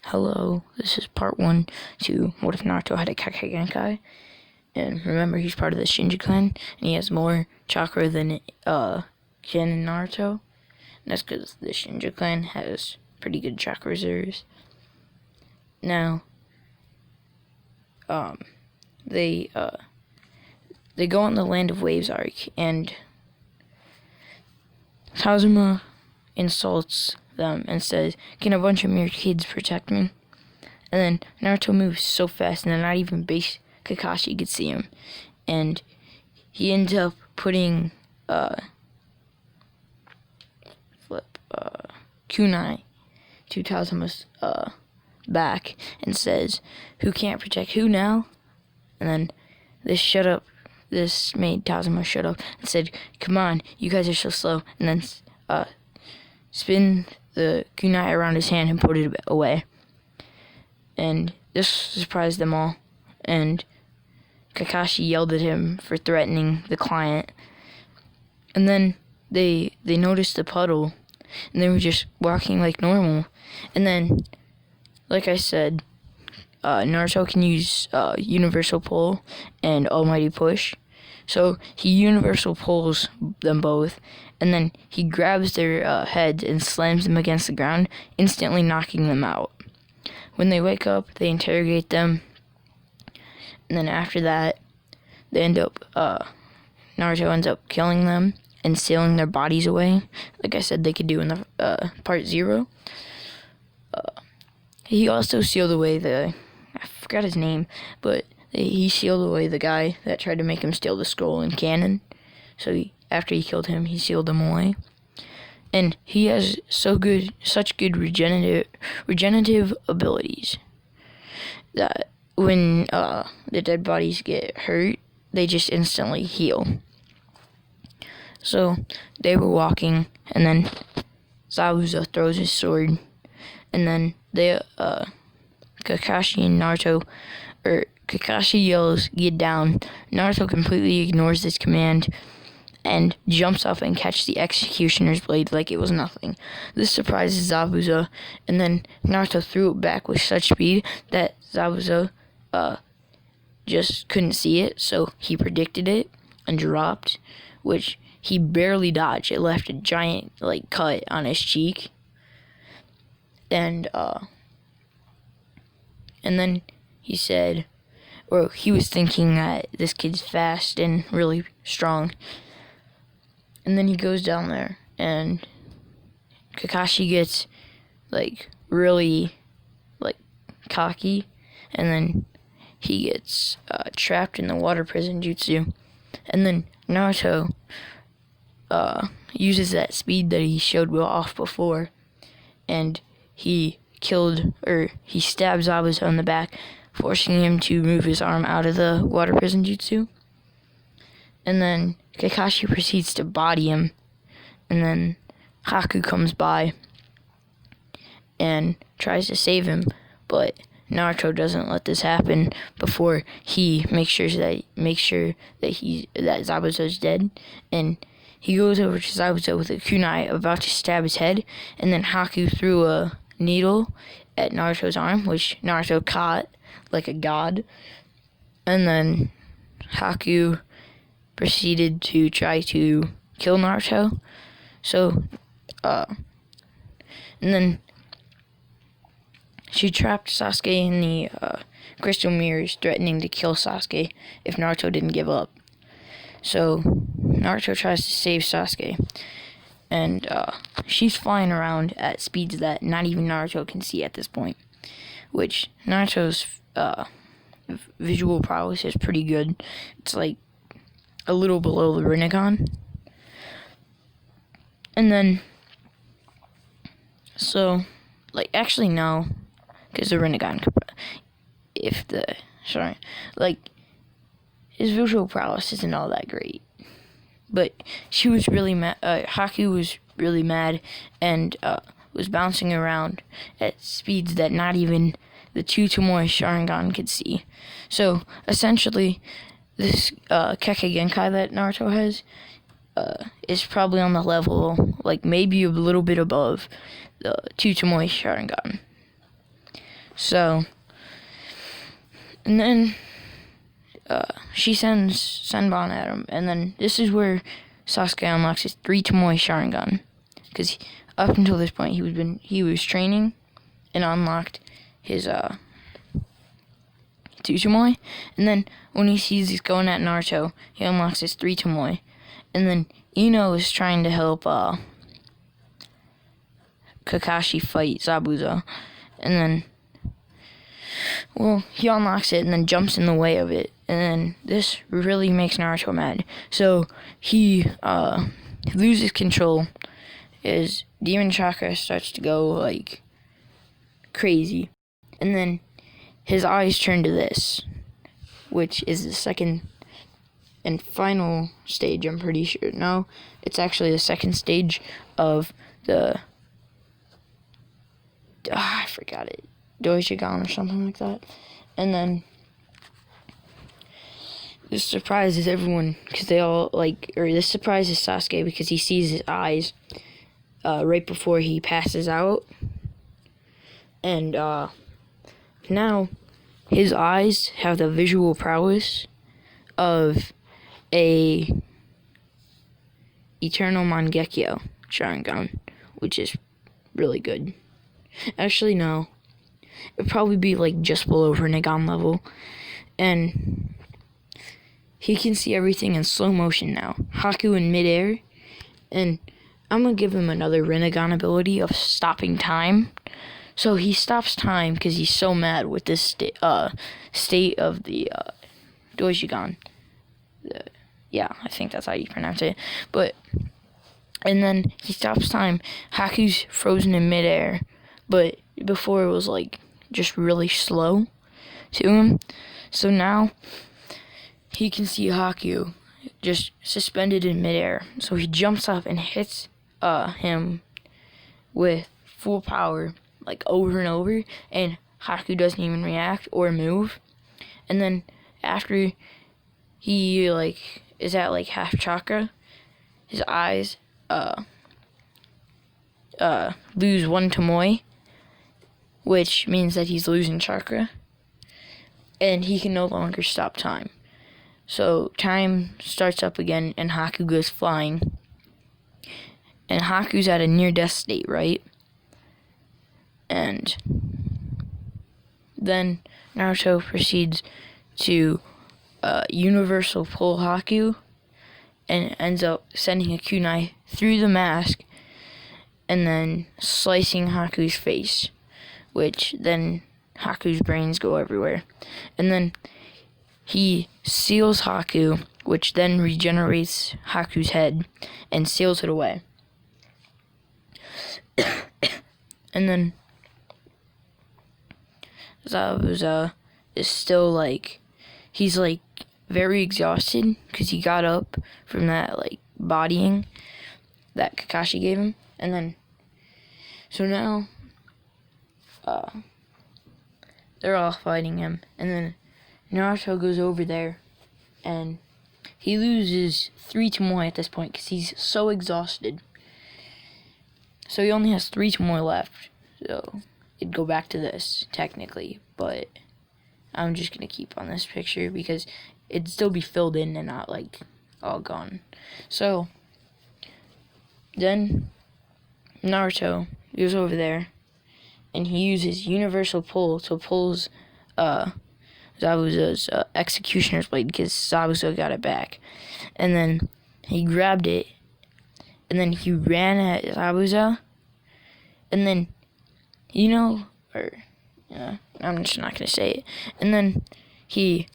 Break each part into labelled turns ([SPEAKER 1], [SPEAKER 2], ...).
[SPEAKER 1] Hello, this is part 1 to What If Naruto Had a Kekkei Genkai. And remember, he's part of the Shinji clan, and he has more chakra than Ken and Naruto. And that's because the Shinji clan has pretty good chakra reserves. Now, they go on the Land of Waves arc, and Kazuma insults them and says, "Can a bunch of mere kids protect me?" And then Naruto moves so fast, and then not even base Kakashi could see him, and he ends up putting kunai to Kazuma's back and says, "Who can't protect who now?" And then this made Kazuma shut up and said, "Come on, you guys are so slow." And then spin the kunai around his hand and put it away. And this surprised them all. And Kakashi yelled at him for threatening the client. And then they noticed the puddle, and they were just walking like normal. And then, like I said, Naruto can use Universal Pull and Almighty Push. So he Universal Pulls them both, and then he grabs their heads and slams them against the ground, instantly knocking them out. When they wake up, they interrogate them, and then after that, they Naruto ends up killing them and sealing their bodies away, like I said they could do in the part 0. He also sealed away I forgot his name, but he sealed away the guy that tried to make him steal the scroll in canon. So after he killed him, he sealed him away. And he has such good regenerative abilities that when the dead bodies get hurt, they just instantly heal. So they were walking, and then Zabuza throws his sword, and then Kakashi and Naruto, Kakashi yells, "Get down!" Naruto completely ignores this command and jumps up and catches the executioner's blade like it was nothing. This surprises Zabuza, and then Naruto threw it back with such speed that Zabuza just couldn't see it, so he predicted it and dropped, which he barely dodged. It left a giant cut on his cheek. And then he said, or he was thinking that this kid's fast and really strong. And then he goes down there, and Kakashi gets really cocky, and then he gets trapped in the water prison jutsu. And then Naruto uses that speed that he showed off before, and he stabs Zabuza in the back, forcing him to move his arm out of the water prison jutsu. And then Kakashi proceeds to body him, and then Haku comes by and tries to save him, but Naruto doesn't let this happen before he makes sure that Zabuza's dead. And he goes over to Zabuza with a kunai, about to stab his head, and then Haku threw a needle at Naruto's arm, which Naruto caught like a god. And then Haku proceeded to try to kill Naruto. So, and then she trapped Sasuke in the crystal mirrors, threatening to kill Sasuke if Naruto didn't give up. So Naruto tries to save Sasuke, and she's flying around at speeds that not even Naruto can see at this point, which Naruto's visual prowess is pretty good. It's a little below the Rinnegan. And then, so, actually no, because the Rinnegan could, his visual prowess isn't all that great. But she was really mad, Haku was really mad, and was bouncing around at speeds that not even the Chunin Sharingan could see. So, essentially, this kekkei genkai that Naruto has is probably on the level, maybe a little bit above the Chunin Sharingan. So, and then she sends Senbon at him, and then this is where Sasuke unlocks his 3 Tomoe Sharingan, because up until this point he was training and unlocked his 2 Tomoe, and then when he sees he's going at Naruto, he unlocks his 3 Tomoe, and then Ino is trying to help Kakashi fight Zabuza, and then he unlocks it and then jumps in the way of it, and then this really makes Naruto mad. So he loses control. His demon chakra starts to go like crazy, and then his eyes turn to this, which is the second and final stage, I'm pretty sure. No, it's actually the second stage of the I forgot it. Dojigan or something like that. And then this surprises everyone because this surprises Sasuke because he sees his eyes right before he passes out. And now his eyes have the visual prowess of a Eternal Mangekyo Sharingan, which is really good. Actually, no. It'd probably be like just below Rinnegan level. And he can see everything in slow motion now. Haku in midair. And I'm going to give him another Rinnegan ability of stopping time. So he stops time because he's so mad with this state of the Dojigan. Yeah, I think that's how you pronounce it. And then he stops time. Haku's frozen in midair. But before it was like just really slow to him. So now he can see Haku just suspended in midair. So he jumps up and hits him with full power, like over and over, and Haku doesn't even react or move. And then after he like is at like half chakra, his eyes lose 1 Tomoe, which means that he's losing chakra, and he can no longer stop time. So time starts up again, and Haku goes flying. And Haku's at a near-death state, right? And then Naruto proceeds to universal pull Haku, and ends up sending a kunai through the mask, and then slicing Haku's face, which then Haku's brains go everywhere. And then he seals Haku, which then regenerates Haku's head and seals it away. And then Zabuza is still like, he's like very exhausted because he got up from that like bodying that Kakashi gave him. And then, so now they're all fighting him, and then Naruto goes over there, and he loses 3 Tomoe at this point because he's so exhausted. So he only has 3 Tomoe left, so it'd go back to this, technically, but I'm just going to keep on this picture because it'd still be filled in and not, like, all gone. So, then Naruto goes over there, and he uses universal pull to pulls Zabuza's executioner's blade because Zabuza got it back. And then he grabbed it, and then he ran at Zabuza, and then, I'm just not going to say it. And then he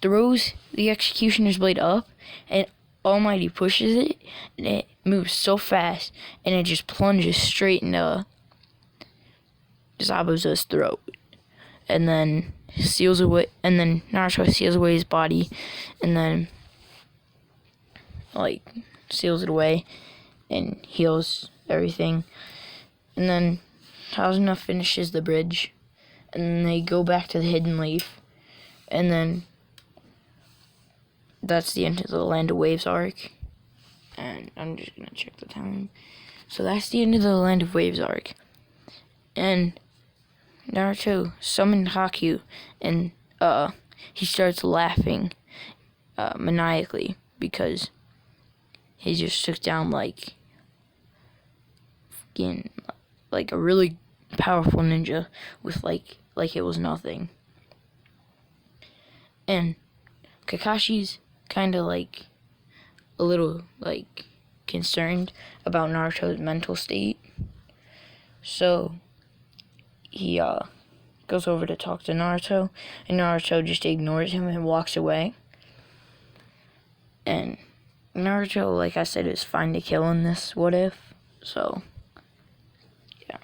[SPEAKER 1] throws the executioner's blade up, and Almighty pushes it, and it moves so fast, and it just plunges straight into Zabuza's throat, and then seals away. And then Naruto seals away his body, and then like seals it away and heals everything. And then Tazuna finishes the bridge, and then they go back to the Hidden Leaf, and then that's the end of the Land of Waves arc. And I'm just gonna check the time. So that's the end of the Land of Waves arc. And Naruto summoned Haku, and he starts laughing maniacally because he just took down like a really powerful ninja with like it was nothing. And Kakashi's kind of like a little like concerned about Naruto's mental state, so he goes over to talk to Naruto, and Naruto just ignores him and walks away. And Naruto, like I said, is fine to kill in this what if, so yeah.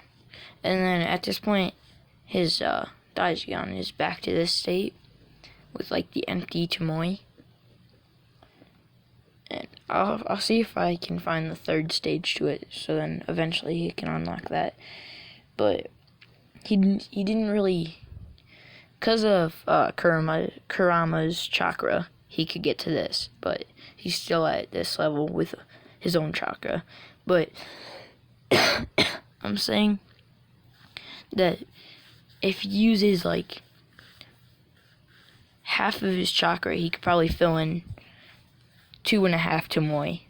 [SPEAKER 1] And then at this point, his Daijin is back to this state with like the empty Tomoe. And I'll see if I can find the third stage to it, so then eventually he can unlock that. But he didn't really, because of Kurama's chakra, he could get to this, but he's still at this level with his own chakra. But I'm saying that if he uses like half of his chakra, he could probably fill in 2.5 Tomoe,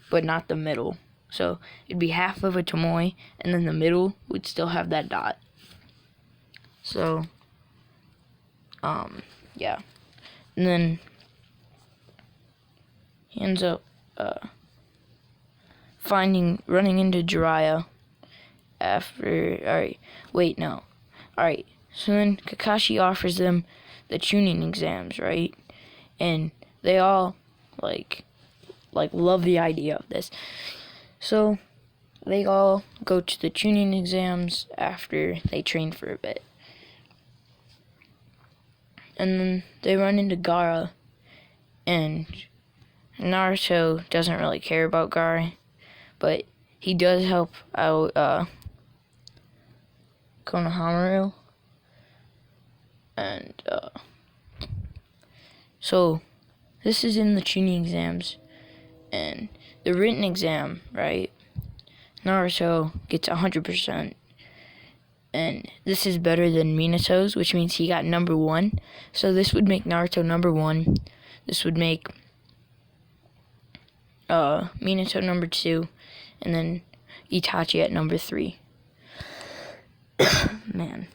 [SPEAKER 1] but not the middle. So it'd be half of a Tomoe, and then the middle would still have that dot. So, yeah. And then he ends up running into Jiraiya after. Alright, wait, no. Alright, so then Kakashi offers them the Chunin exams, right? And they all like love the idea of this. So they all go to the Chunin exams after they train for a bit. And then they run into Gaara, and Naruto doesn't really care about Gaara, but he does help out Konoha. And so this is in the Chunin exams, and the written exam, right? Naruto gets 100%, and this is better than Minato's, which means he got number 1. So this would make Naruto number 1. This would make Minato number 2, and then Itachi at number 3. Man,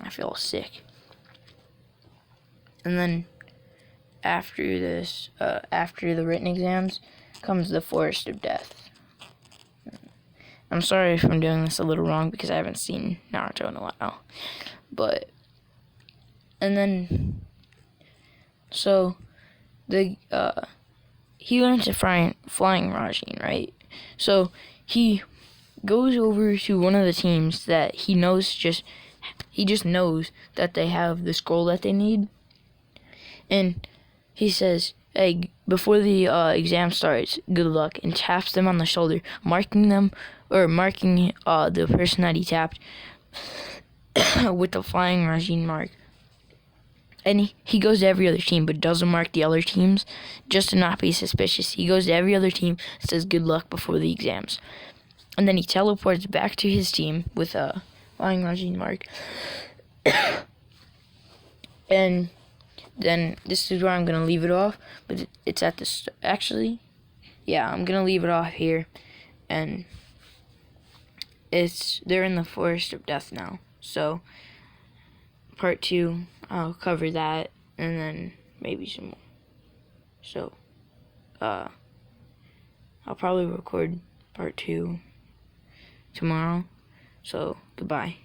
[SPEAKER 1] I feel sick. And then after this, after the written exams, comes the Forest of Death. I'm sorry if I'm doing this a little wrong because I haven't seen Naruto in a while. But, and then, so, he learns to flying Rajin, right? So, he goes over to one of the teams that he just knows that they have the scroll that they need. And he says, hey, before the exam starts, good luck, and taps them on the shoulder, marking the person that he tapped with the flying Rajin mark. And he goes to every other team, but doesn't mark the other teams, just to not be suspicious. He goes to every other team and says good luck before the exams. And then he teleports back to his team with a flying Rajin mark. And then this is where I'm going to leave it off, but it's at the actually, yeah, I'm going to leave it off here, and they're in the Forest of Death now, so part 2, I'll cover that, and then maybe some more. So, I'll probably record part 2 tomorrow, so goodbye.